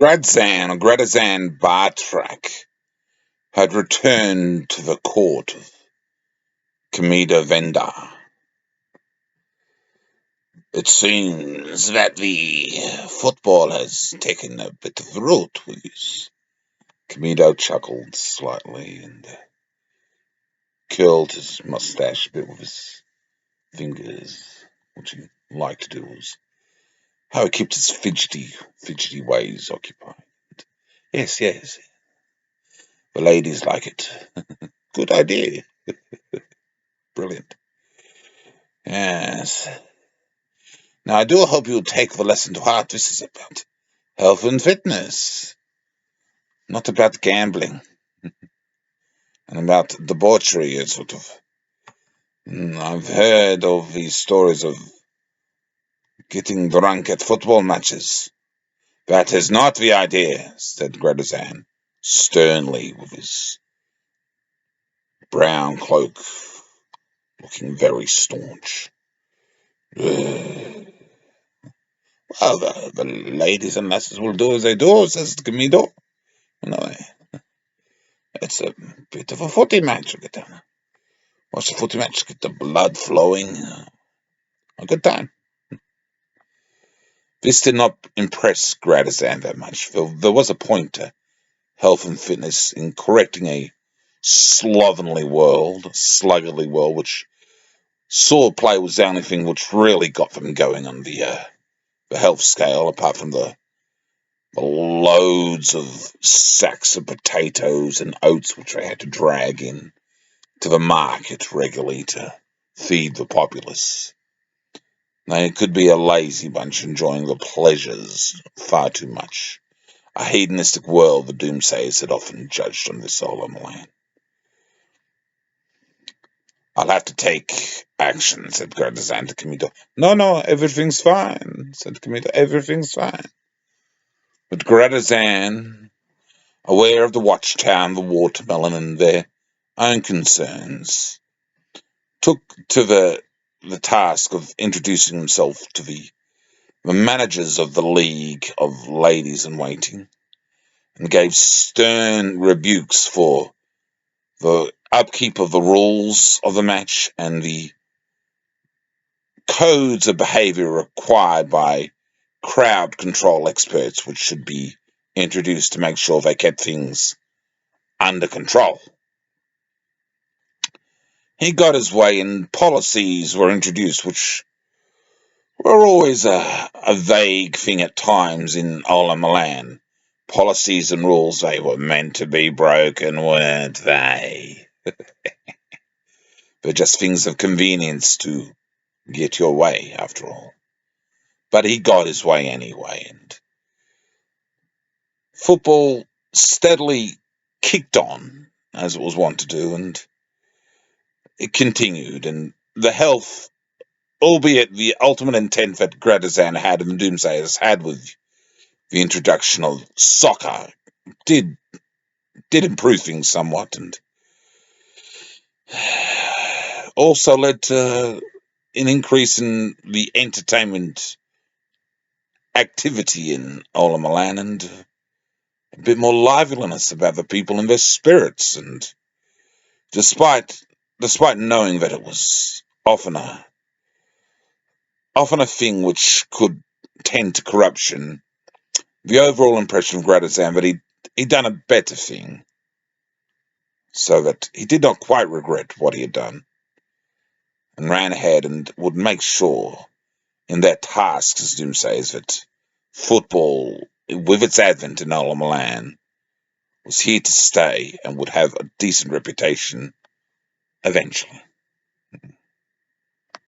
Gradazan Bartrak had returned to the court of Comida Venda. It seems that the football has taken a bit of root with us. Comido chuckled slightly and curled his mustache a bit with his fingers, which he liked to do, was how he kept his fidgety ways occupied. Yes, yes. The ladies like it. Good idea. Brilliant. Yes. Now, I do hope you'll take the lesson to heart. This is about health and fitness, not about gambling and about debauchery, sort of. I've heard of these stories of getting drunk at football matches. That is not the idea, said Gradazan sternly, with his brown cloak looking very staunch. Well, the ladies and lasses will do as they do, says Gamido. No, it's a bit of a footy match. Watch the footy match, get the blood flowing. A good time. This did not impress Gradazan that much. There was a point to health and fitness in correcting a slovenly world, sluggardly world, which sword play was the only thing which really got them going on the health scale, apart from the loads of sacks of potatoes and oats which they had to drag in to the market regularly to feed the populace. They could be a lazy bunch enjoying the pleasures far too much. A hedonistic world, the doomsayers had often judged on this Olo Malan. I'll have to take action, said Gradazan to Comito. No, everything's fine, said Comito. Everything's fine. But Gradazan, aware of the watchtower, the watermelon, and their own concerns, took to the task of introducing himself to the managers of the League of Ladies in Waiting, and gave stern rebukes for the upkeep of the rules of the match and the codes of behavior required by crowd control experts, which should be introduced to make sure they kept things under control. He got his way, and policies were introduced, which were always a vague thing at times in Olo Malan. Policies and rules, they were meant to be broken, weren't they? They're just things of convenience to get your way, after all. But he got his way anyway, and football steadily kicked on, as it was wont to do, and it continued, and the health, albeit the ultimate intent that Gradazan had and the Doomsayers had with the introduction of soccer, did improve things somewhat, and also led to an increase in the entertainment activity in Olo Malan, and a bit more liveliness about the people and their spirits. And despite knowing that it was often a thing which could tend to corruption, the overall impression of Gradazan that he'd done a better thing, so that he did not quite regret what he had done, and ran ahead and would make sure in their tasks, as Doom says, that football, with its advent in Olo Malan, was here to stay and would have a decent reputation eventually.